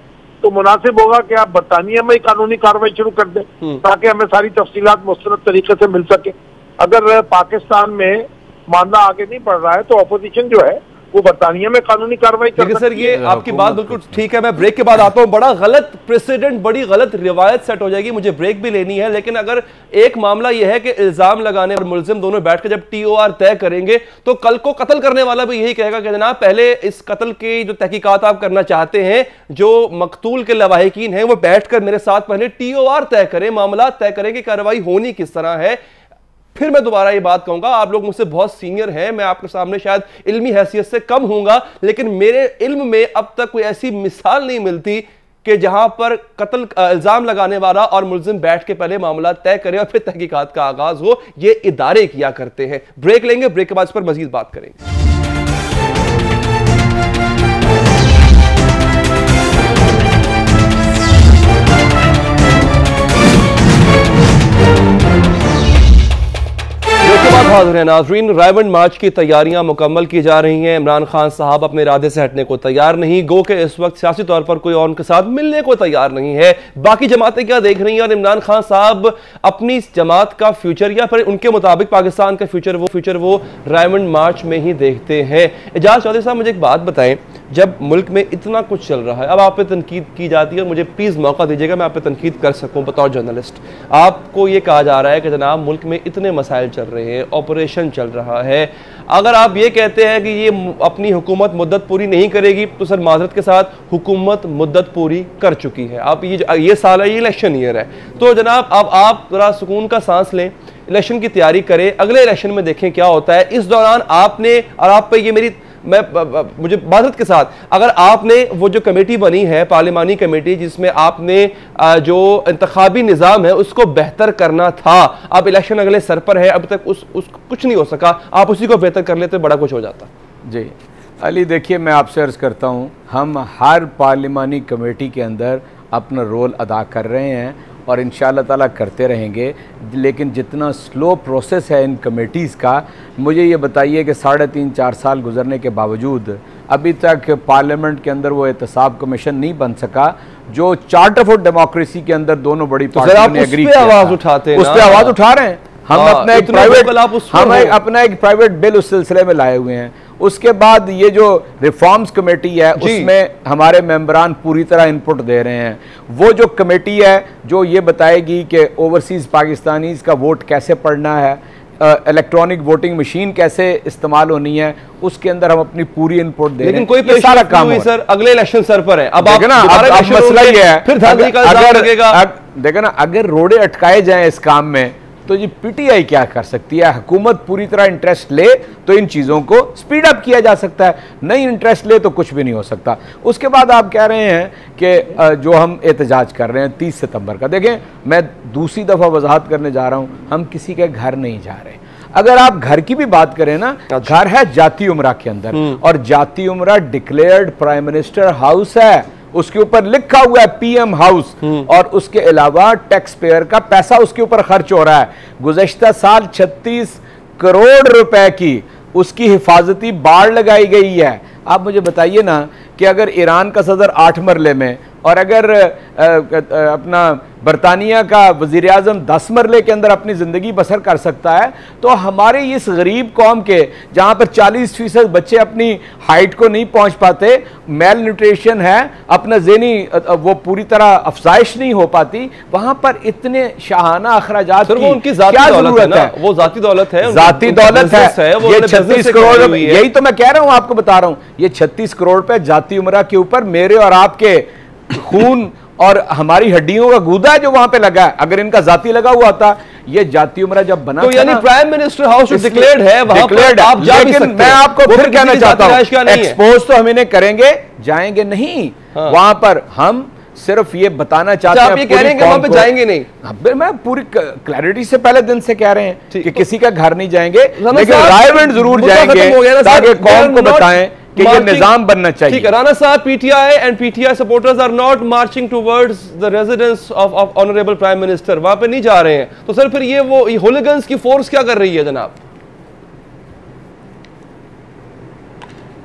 तो मुनासिब होगा कि आप बरतानिया में ही कानूनी कार्रवाई शुरू कर दें ताकि हमें सारी तफसीलात मुस्तरद तरीके से मिल सके। अगर पाकिस्तान में मामला आगे नहीं बढ़ रहा है तो अपोजिशन जो है वो बरतानिया में कानूनी कार्रवाई कर सकती है। सर ये आपकी बात बिल्कुल ठीक है, मैं ब्रेक के बाद आता हूं। बड़ा गलत प्रेसिडेंट, बड़ी गलत रिवायत सेट हो जाएगी, मुझे ब्रेक भी लेनी है। लेकिन अगर एक मामला यह है कि इल्जाम लगाने और मुलजिम दोनों बैठकर जब टीओआर तय करेंगे तो कल को कत्ल करने वाला भी यही कहेगा कि जनाब पहले इस कत्ल की जो तहकीकात आप करना चाहते हैं, जो मकतूल के लवाहिकीन हैं वो बैठकर मेरे साथ पहले टीओआर तय करें, मामला तय करें कि कार्रवाई होनी किस तरह है। फिर मैं दोबारा ये बात कहूंगा, आप लोग मुझसे बहुत सीनियर हैं, मैं आपके सामने शायद इल्मी हैसियत से कम हूंगा, लेकिन मेरे इल्म में अब तक कोई ऐसी मिसाल नहीं मिलती कि जहां पर कत्ल इल्जाम लगाने वाला और मुलजिम बैठ के पहले मामला तय करे और फिर तहकीकात का आगाज हो। ये इदारे किया करते हैं। ब्रेक लेंगे, ब्रेक के बाद इस पर मजीद बात करेंगे। नाज़रीन, रायमंड मार्च की तैयारियां मुकम्मल की जा रही हैं। इमरान खान साहब अपने इरादे से हटने को तैयार नहीं, गो के इस वक्त सियासी तौर पर कोई और उनके साथ मिलने को तैयार नहीं है। बाकी जमातें क्या देख रही हैं और इमरान खान साहब अपनी जमात का फ्यूचर या फिर उनके मुताबिक पाकिस्तान का फ्यूचर वो रायमंड मार्च में ही देखते हैं। एजाज चौधरी साहब मुझे एक बात बताएं, जब मुल्क में इतना कुछ चल रहा है, अब आप पे तनकीद की जाती है और मुझे प्लीज मौका दीजिएगा मैं आप पे तनकीद कर सकूं बतौर जर्नलिस्ट। आपको ये कहा जा रहा है कि जनाब मुल्क में इतने मसाइल चल रहे हैं, ऑपरेशन चल रहा है, अगर आप ये कहते हैं कि ये अपनी हुकूमत मुद्दत पूरी नहीं करेगी तो सर माजरत के साथ हुकूमत मुद्दत पूरी कर चुकी है। आप ये साल है, ये इलेक्शन ईयर है, तो जनाब अब आप जरा सुकून का सांस लें, इलेक्शन की तैयारी करें, अगले इलेक्शन में देखें क्या होता है। इस दौरान आपने और आप पे ये मेरी मुझे माजरत के साथ, अगर आपने वो जो कमेटी बनी है पार्लिमानी कमेटी जिसमें आपने जो इंतखाबी निज़ाम है उसको बेहतर करना था, अब इलेक्शन अगले सर पर है, अब तक उस कुछ नहीं हो सका, आप उसी को बेहतर कर लेते बड़ा कुछ हो जाता। जी अली, देखिए मैं आपसे अर्ज़ करता हूँ, हम हर पार्लिमानी कमेटी के अंदर अपना रोल अदा कर रहे हैं और इंशाअल्लाह ताला करते रहेंगे। लेकिन जितना स्लो प्रोसेस है इन कमेटीज़ का, मुझे ये बताइए कि 3.5-4 साल गुजरने के बावजूद अभी तक पार्लियामेंट के अंदर वो एहतसाब कमीशन नहीं बन सका जो चार्टर फॉर डेमोक्रेसी के अंदर दोनों बड़ी पार्टियों ने एग्री किया। आवाज़ उठाते हैं, उस पर आवाज़ उठा रहे हैं। हम अपना एक प्राइवेट बिल उस सिलसिले में लाए हुए हैं। उसके बाद ये जो रिफॉर्म्स कमेटी है उसमें हमारे मेंबरान पूरी तरह इनपुट दे रहे हैं। वो जो कमेटी है जो ये बताएगी कि ओवरसीज़ पाकिस्तानीज़ का वोट कैसे पड़ना है, इलेक्ट्रॉनिक वोटिंग मशीन कैसे इस्तेमाल होनी है, उसके अंदर हम अपनी पूरी इनपुट दे रहे हैं। लेकिन कोई सारा काम है सर, अगले इलेक्शन सर पर है। अब मसला ये है, देखो ना, अगर रोड़े अटकाए जाएं इस काम में तो जी पीटीआई क्या कर सकती है? हुकूमत पूरी तरह इंटरेस्ट ले तो इन चीज़ों को स्पीड अप किया जा सकता है, नहीं इंटरेस्ट ले तो कुछ भी नहीं हो सकता। उसके बाद आप कह रहे हैं कि जो हम एहतजाज कर रहे हैं 30 सितंबर का, देखें मैं दूसरी दफ़ा वजाहत करने जा रहा हूँ, हम किसी के घर नहीं जा रहे। अगर आप घर की भी बात करें ना, घर है जाती उमरा के अंदर और जाती उमरा डिक्लेयर्ड प्राइम मिनिस्टर हाउस है, उसके ऊपर लिखा हुआ है पीएम हाउस और उसके अलावा टैक्स पेयर का पैसा उसके ऊपर खर्च हो रहा है। गुज़श्ता साल 36 करोड़ रुपए की उसकी हिफाजती बाड़ लगाई गई है। आप मुझे बताइए ना कि अगर ईरान का सदर 8 मरले में और अगर अपना बरतानिया का वज़ीर आज़म 10 मरले के अंदर अपनी ज़िंदगी बसर कर सकता है, तो हमारे इस गरीब कौम के जहाँ पर 40% बच्चे अपनी हाइट को नहीं पहुँच पाते, मेल न्यूट्रिशन है, अपना ज़हनी वो पूरी तरह अफजाइश नहीं हो पाती, वहाँ पर इतने शाहाना अखराजात की उनकी क्या जरूरत है? वो जाती दौलत है, जाती दौलत है। ये 36 करोड़, यही तो मैं कह रहा हूँ, आपको बता रहा हूँ, ये 36 करोड़ पे जाती उमरा के ऊपर मेरे और आपके खून और हमारी हड्डियों का गूदा है जो वहां पे लगा है। अगर इनका जाती लगा हुआ था, ये जाती उमरा जब बना तो यानी प्राइम मिनिस्टर हाउस डिक्लेयर्ड है, वहां पर आप जा भी सकते हैं। मैं आपको फिर कहना चाहता हूं, एक्सपोज तो हम इन्हें करेंगे, जाएंगे नहीं वहां पर। हम सिर्फ ये बताना चाहते हैं, आप ये कह रहे हैं कि वहां पे जाएंगे नहीं। मैं पूरी क्लैरिटी से पहले दिन से कह रहे हैं कि किसी का घर नहीं जाएंगे, लेकिन रायगंज जरूर जाएंगे ताकि कौम को बताएं कि ये निजाम बनना चाहिए। ठीक है राना साहब, PTI and PTI supporters are not marching towards the residence of honourable prime minister, वहां पे नहीं जा रहे हैं, तो सर फिर ये वो होलिगन्स की फोर्स क्या कर रही है जनाब?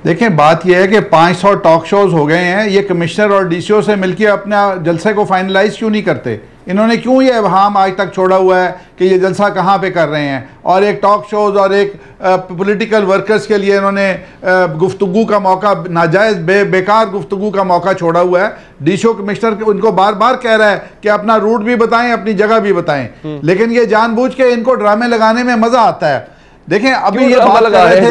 देखिए बात यह है कि 500 टॉक शोज हो गए हैं, ये कमिश्नर और डीसीओ से मिलकर अपना जलसे को फाइनलाइज क्यों नहीं करते? इन्होंने क्यों ये अवहाम आज तक छोड़ा हुआ है कि ये जलसा कहाँ पे कर रहे हैं? और एक टॉक शोज और एक पॉलिटिकल वर्कर्स के लिए इन्होंने गुफ्तगू का मौका, नाजायज़ बेकार गुफ्तगू का मौका छोड़ा हुआ है। डीसीओ कमिश्नर उनको बार बार कह रहा है कि अपना रूट भी बताएं, अपनी जगह भी बताएं, लेकिन ये जानबूझ के इनको ड्रामे लगाने में मज़ा आता है। देखें अभी ये बात कर रहे थे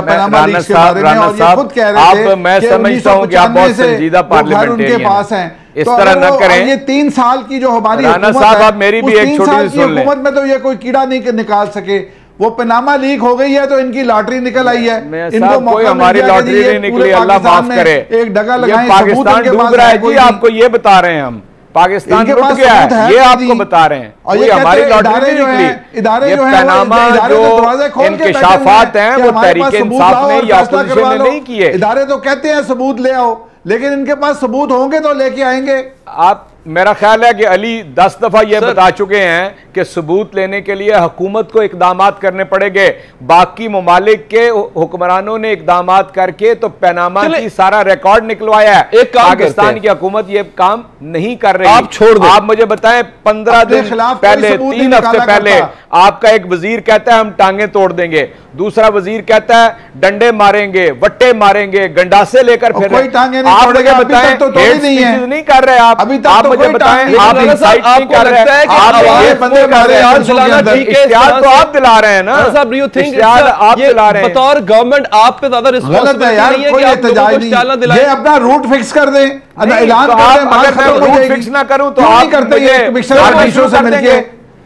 पनामा लीक्स के बारे में, और ये खुद कह रहे थे मैं समझता हूं कि आप बहुत संजीदा पार्लियामेंटेरियन उनके पास हैं, इस तरह न करें। ये 3 साल की जो हमारी राना साहब, आप मेरी भी एक छोटी सी सुन लें। हुकूमत में तो ये कोई कीड़ा नहीं निकाल सके। वो पनामा लीक हो गई है तो इनकी लॉटरी निकल आई है, इनको कोई हमारी लॉटरी नहीं निकली, अल्लाह माफ करे। एक डगा लगाएं, पाकिस्तान डूब रहा है जी, आपको ये बता रहे हैं हम, पाकिस्तान लुट गया है, ये आपको बता रहे हैं। और ये हमारी लॉटरी नहीं निकली, इदारे जो पनामा जो इंकशाफात हैं वो तहरीक इंसाफ ने या अपोजिशन ने नहीं किए। इदारे तो कहते हैं सबूत ले आओ, लेकिन इनके पास सबूत होंगे तो लेके आएंगे। आप, मेरा ख्याल है कि अली 10 दफा यह बता चुके हैं कि सबूत लेने के लिए हुकूमत को इकदामात करने पड़ेंगे। बाकी ममालिक के हुक्मरानों ने इकदामात करके तो पनामा की सारा रिकॉर्ड निकलवाया है। पाकिस्तान की हुकूमत ये काम नहीं कर रही। आप छोड़ दो, आप मुझे बताएं 15 दिन पहले, 3 हफ्ते पहले आपका एक वजीर कहता है हम टांगे तोड़ देंगे, दूसरा वजीर कहता है डंडे मारेंगे, वट्टे मारेंगे, गंडासे लेकर फिर कोई टांगे नहीं तोड़ेगा, अभी तक तो तोड़ी नहीं है। नहीं कर रहे आप, अभी तक मुझे बताएं, आप इंसाइट नहीं कर रहे हैं, आप ये बंदे कर रहे हैं, इख्तियार तो आप दिला रहे हैं ना साहब, यू थिंक आप दिला रहे हैं। बतौर गवर्नमेंट आप पे ज्यादा रिस्पांसिबिलिटी नहीं है कि आप लोगों को चालना दिलाएं। ये अपना रूट फिक्स कर दें, ऐलान कर दें। अगर मैं रूट फिक्स ना करूं तो आप करते हैं कमिश्नर डीसीओ से मिलके,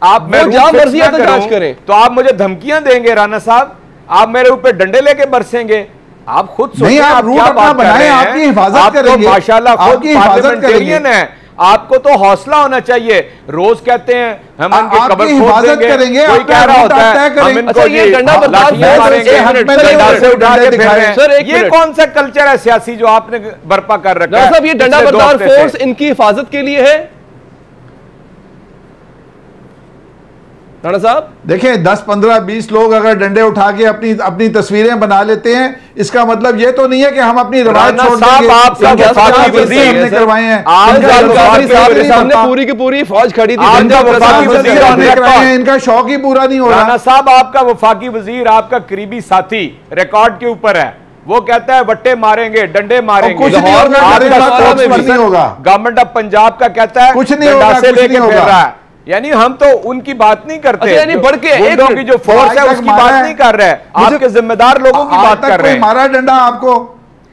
आप मैं जहां मर्जी है तो जांच करें, तो आप मुझे धमकियां देंगे राना साहब, आप मेरे ऊपर डंडे लेके बरसेंगे। आप खुद सोचिए, आप रूट अपना बनाएं, आपकी हिफाजत करेंगे, माशाल्लाह खुद पार्लियामेंटेरियन है, आपको तो हौसला होना चाहिए। रोज कहते हैं हम इनके कब्र खोद देंगे, कोई कह रहा होता है हम इनको ये डंडा मारेंगे, से उठा के फेर रहे हैं। ये कौन सा कल्चर है सियासी जो आपने बर्पा कर रखा है? साहब ये डंडा बरदार फोर्स इनकी हिफाजत के लिए है राणा साहब? देखिए 10, 15, 20 लोग अगर डंडे उठा के अपनी तस्वीरें बना लेते हैं, इसका मतलब ये तो नहीं है कि हम अपनी रवायत छोड़ देंगे। आपका वफाकी वजीर करवाए हैं, सामने पूरी की पूरी फौज खड़ी थी, इनका शौक ही पूरा नहीं हो रहा। राणा साहब आपका वफाकी वजीर, आपका करीबी साथी रिकॉर्ड के ऊपर है, वो कहता है वट्टे मारेंगे, डंडे मारेंगे, कुछ नहीं होगा। गवर्नमेंट ऑफ पंजाब का कहता है कुछ नहीं होगा, लेके फिर रहा है। यानी हम तो उनकी बात नहीं करते, यानी बढ़ के एक की जो फोर्स है उसकी बात नहीं कर रहे हैं, आपके जिम्मेदार लोगों की बात कर रहे हैं। मारा डंडा आपको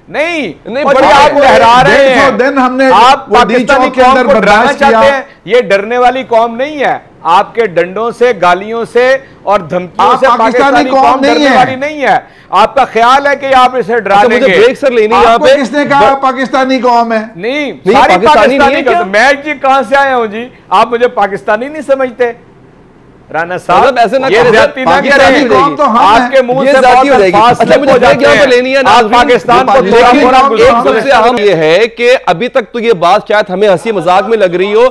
नहीं, आप लहरा रहे हैं, दिन हमने आप पाकिस्तानी कौम को डराना चाहते हैं। ये डरने वाली कौम नहीं है, आपके डंडों से, गालियों से और धमकियों से पाकिस्तानी कौम डरने वाली नहीं है। आपका ख्याल है कि आप इसे डरा लेंगे। ब्रेक सर लेनी यहाँ पे, किसने कहा पाकिस्तानी कौम है? नहीं, सारी पाकिस्तानी मैं जी कहां से आया हूं जी, आप मुझे पाकिस्तानी नहीं समझते? राना साहब ऐसे ना करें, तो आपके मुंह से बहुत अल्फाज स्लिप हो जाते हैं। आप पाकिस्तान को थोड़ा एक सबसे अहम ये है कि अभी तक तो ये बात शायद हमें हंसी मजाक में लग रही हो,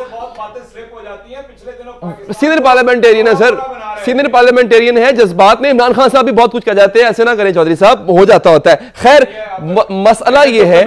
सीनियर पार्लियामेंटेरियन है सर, सीनियर पार्लियामेंटेरियन है, जज्बात में इमरान खान साहब भी बहुत कुछ कह जाते हैं, ऐसे ना करें चौधरी साहब, हो जाता होता है। खैर मसला ये है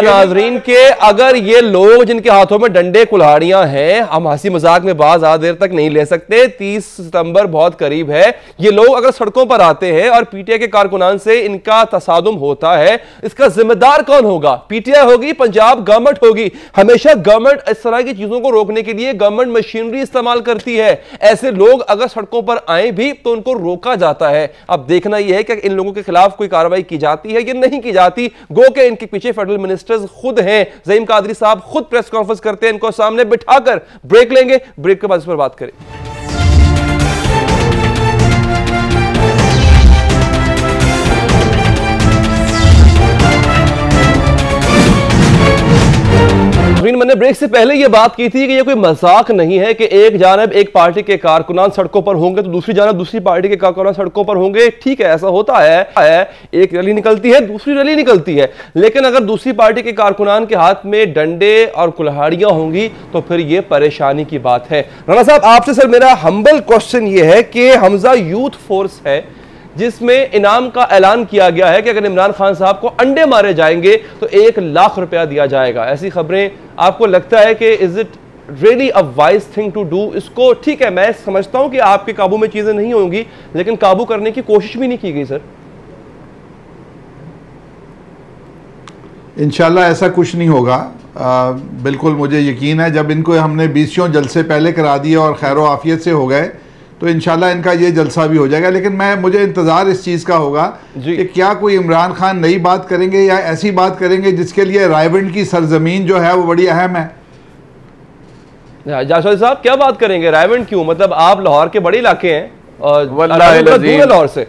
नाजरीन के अगर ये लोग जिनके हाथों में डंडे कुल्हाड़ियां हैं, हम हंसी मजाक में बहुत ज्यादा देर तक नहीं ले सकते, 30 सितंबर बहुत करीब है, ये लोग अगर सड़कों पर आते हैं और पीटीआई के कारकुनान से इनका तसादुम होता है, इसका जिम्मेदार कौन होगा? पीटीआई होगी, पंजाब गवर्नमेंट होगी। हमेशा गवर्नमेंट इस तरह की चीजों को रोकने के लिए गवर्नमेंट मशीनरी इस्तेमाल करती है। ऐसे लोग अगर सड़कों पर आए भी तो उनको रोका जाता है। अब देखना यह है कि इन लोगों के खिलाफ कोई कार्रवाई की जाती है या नहीं की जाती। गो के इनके पीछे फेडरल मिनिस्टर्स खुद हैं, ज़हीम कादरी साहब खुद प्रेस कॉन्फ्रेंस करते हैं, इनको सामने बिठाकर ब्रेक लेंगे, ब्रेक के बाद इस पर बात करें। मैंने ब्रेक से पहले यह बात की थी कि यह कोई मजाक नहीं है कि एक जानब एक पार्टी के कारकुनान सड़कों पर होंगे तो दूसरी जानब दूसरी पार्टी के कारकुनान सड़कों पर होंगे। ठीक है, ऐसा होता है, एक रैली निकलती है, दूसरी रैली निकलती है, लेकिन अगर दूसरी पार्टी के कारकुनान के हाथ में डंडे और कुल्हाड़ियां होंगी तो फिर यह परेशानी की बात है। राणा साहब, आपसे सर मेरा हम्बल क्वेश्चन यह है कि हमजा यूथ फोर्स है जिसमें इनाम का ऐलान किया गया है कि अगर इमरान खान साहब को अंडे मारे जाएंगे तो 1 लाख रुपया दिया जाएगा। ऐसी खबरें, आपको लगता है कि is it really a wise thing to do? इसको ठीक है, मैं समझता हूं कि आपके काबू में चीजें नहीं होंगी, लेकिन काबू करने की कोशिश भी नहीं की गई सर। इंशाल्लाह ऐसा कुछ नहीं होगा, बिल्कुल मुझे यकीन है। जब इनको हमने 20 जलसे पहले करा दिए और खैर आफियत से हो गए तो इंशाल्लाह इनका ये जलसा भी हो जाएगा। लेकिन मुझे इंतज़ार इस चीज़ का होगा कि क्या कोई इमरान खान नई बात करेंगे या ऐसी बात करेंगे जिसके लिए रायवंड की सरजमीन जो है वो बड़ी अहम है। जाशवाल साहब क्या बात करेंगे? रायवंड क्यों? मतलब आप लाहौर के बड़े इलाके हैं और लाहौर से।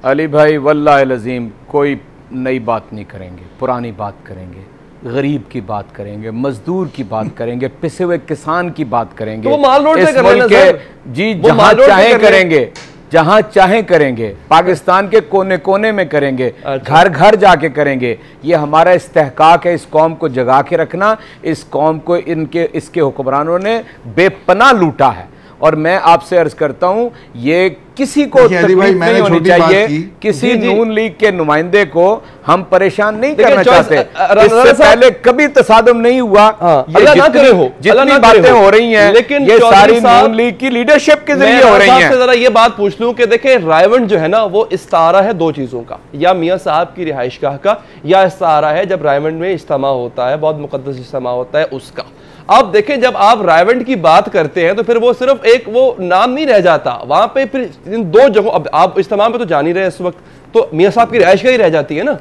अली भाई वल्लाह अज़ीम कोई नई बात नहीं करेंगे, पुरानी बात करेंगे, गरीब की बात करेंगे, मजदूर की बात करेंगे, पिसे हुए किसान की बात करेंगे। तो माल रोड पे कर जी जहां चाहे करेंगे, जहां चाहे करेंगे, पाकिस्तान के कोने कोने में करेंगे, घर घर जाके करेंगे। ये हमारा इस्तेहकाक है, इस कौम को जगा के रखना। इस कौम को इसके हुक्मरानों ने बेपनाह लूटा है और मैं आपसे अर्ज करता हूं ये किसी को तकलीफ नहीं होनी चाहिए, किसी नून लीग के नुमाइंदे को हम परेशान नहीं करना चाहते। इससे पहले कभी तसादुम नहीं हुआ। जितनी बातें हो रही हैं लेकिन ये सारी नून लीग की लीडरशिप के जरिए हो रही हैं। जरा ये बात पूछ लूं कि देखें रायवंड जो है ना वो इस्तारा है दो चीजों का, या मियां साहब की रिहाइशगाह का, या इस्तारा है जब रायवंड में इज्तिमा होता है, बहुत मुकद्दस इज्तिमा होता है उसका। अब देखें जब आप रायवंड की बात करते हैं तो फिर वो सिर्फ एक वो नाम नहीं रह जाता, वहां पे फिर इन दो जगहों, अब आप इज्तिमा पे तो जान ही रहे इस वक्त, तो मियां साहब की रिहाइशगाह ही रह जाती है ना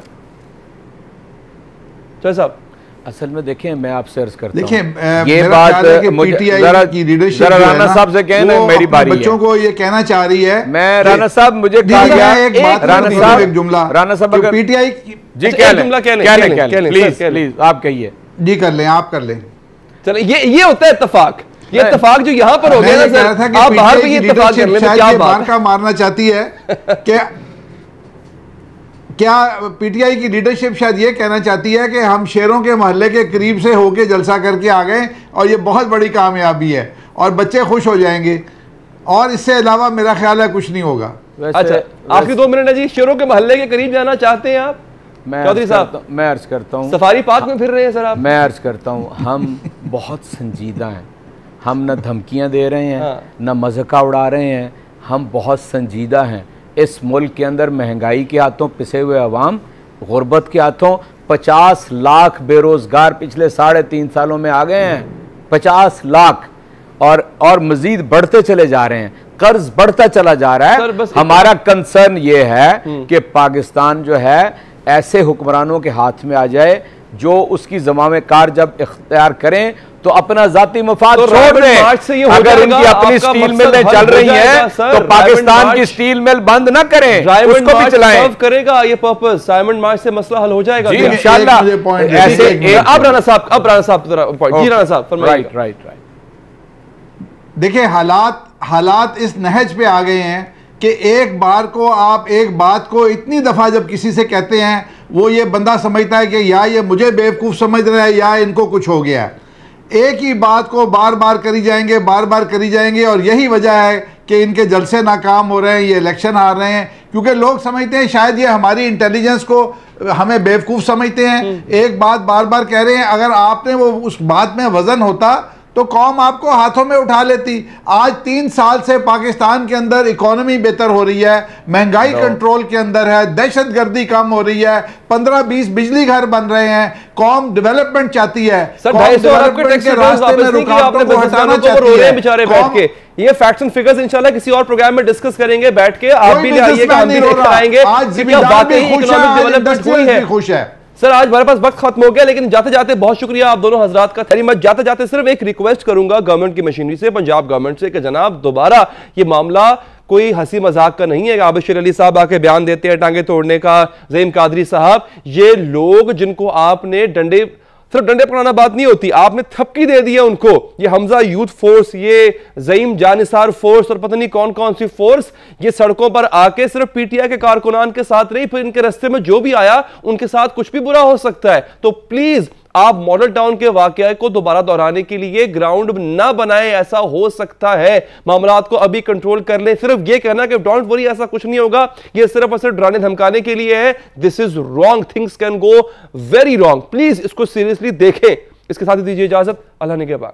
साहब। असल में देखें मैं आपसे अर्ज करता हूं, ये बात राना साहब से कहना मेरी बारी है। बच्चों को ये कहना चाह रही है, मैं राना साहब मुझे कहा गया एक बात, राना साहब एक जुमला, राना साहब अगर पीटीआई जी प्लीज आप कहिए। जी कर लें, आप कर लें। चलो ये होता है इत्तेफाक, ये इत्तेफाक जो यहां पर हो गया ना सर, आप बाहर भी ये इत्तेफाक कर लें, क्या बात का मारना चाहती है कि क्या पीटीआई की लीडरशिप शायद ये कहना चाहती है कि हम शेरों के मोहल्ले के करीब से होके जलसा करके आ गए और ये बहुत बड़ी कामयाबी है और बच्चे खुश हो जाएंगे और इससे अलावा मेरा ख्याल है कुछ नहीं होगा। अच्छा आखिरी 2 मिनट है जी, शेरों के मोहल्ले के करीब जाना चाहते हैं आप? चौधरी साहब मैं अर्ज करता हूँ, सफारी पार्क में फिर रहे हैं सर आप। मैं अर्ज करता हूँ हम बहुत संजीदा हैं, हम न धमकियाँ दे रहे हैं न मज़ाक उड़ा रहे हैं, हम बहुत संजीदा हैं। इस मुल्क के अंदर महंगाई के हाथों पिसे हुए अवाम, गुर्बत के हाथों 50 लाख बेरोज़गार पिछले 3.5 सालों में आ गए हैं, 50 लाख और मज़ीद बढ़ते चले जा रहे हैं, कर्ज बढ़ता चला जा रहा है। हमारा कंसर्न ये है कि पाकिस्तान जो है ऐसे हुक्मरानों के हाथ में आ जाए जो उसकी ज़मामे कार जब इख्तियार करें तो अपना जाती मफाद छोड़ दें। अगर इनकी अपनी स्टील मिलें चल रही हैं तो पाकिस्तान की स्टील मिल बंद ना करें, उसको भी चलाएं। करेगा ये पर्पस, डायमंड मार्च से मसला हल हो जाएगा इंशाल्लाह। ऐसे अब राणा साहब राइट देखिए हालात इस नहज पे आ गए हैं कि एक बार को आप एक बात को इतनी दफ़ा जब किसी से कहते हैं वो ये बंदा समझता है कि या ये मुझे बेवकूफ़ समझ रहा है या इनको कुछ हो गया है। एक ही बात को बार बार करी जाएंगे और यही वजह है कि इनके जलसे नाकाम हो रहे हैं, ये इलेक्शन हार रहे हैं, क्योंकि लोग समझते हैं शायद ये हमारी इंटेलिजेंस को हमें बेवकूफ़ समझते हैं। एक बात बार बार कह रहे हैं, अगर आपने वो उस बात में वजन होता तो कौम आपको हाथों में उठा लेती। आज 3 साल से पाकिस्तान के अंदर इकोनॉमी बेहतर हो रही है, महंगाई कंट्रोल के अंदर है, दहशतगर्दी कम हो रही है, 15-20 बिजली घर बन रहे हैं, कौम डेवलपमेंट चाहती है। सर 250 अरब के टैक्स रास्ते में रुकावटों को हटाना चाहती है। बेचारे बैठ के ये फैक्ट्स एंड फिगर्स इंशाल्लाह किसी और प्रोग्राम में डिस्कस करेंगे बैठ के। आप भी ले आइएगा, हम भी लेकर आएंगे। आज वाकई इकोनॉमिक डेवलपमेंट हुई है, खुश है। सर आज हमारे पास वक्त खत्म हो गया, लेकिन जाते जाते बहुत शुक्रिया आप दोनों हजरात का। मैं जाते जाते सिर्फ एक रिक्वेस्ट करूंगा गवर्नमेंट की मशीनरी से, पंजाब गवर्नमेंट से, कि जनाब दोबारा ये मामला कोई हंसी मजाक का नहीं है। आबिद शेर अली साहब आके बयान देते हैं टांगे तोड़ने का, ज़हीम कादरी साहब, ये लोग जिनको आपने सिर्फ डंडे पकड़ाना बात नहीं होती, आपने थपकी दे दी है उनको। ये हमजा यूथ फोर्स, ये ज़हीम जानिसार फोर्स और पता नहीं कौन कौन सी फोर्स, ये सड़कों पर आके सिर्फ पीटीआई के कारकुनान के साथ नहीं, फिर इनके रास्ते में जो भी आया उनके साथ कुछ भी बुरा हो सकता है। तो प्लीज आप मॉडल टाउन के वाकया को दोबारा दोहराने के लिए ग्राउंड ना बनाएं, ऐसा हो सकता है। मामलात को अभी कंट्रोल कर लें। सिर्फ ये कहना कि डोंट वरी ऐसा कुछ नहीं होगा, ये सिर्फ और सिर्फ डराने धमकाने के लिए है। This is wrong, things can go very wrong. Please इसको सीरियसली देखें। इसके साथ ही दीजिए इजाजत, अल्लाह ने के बाद।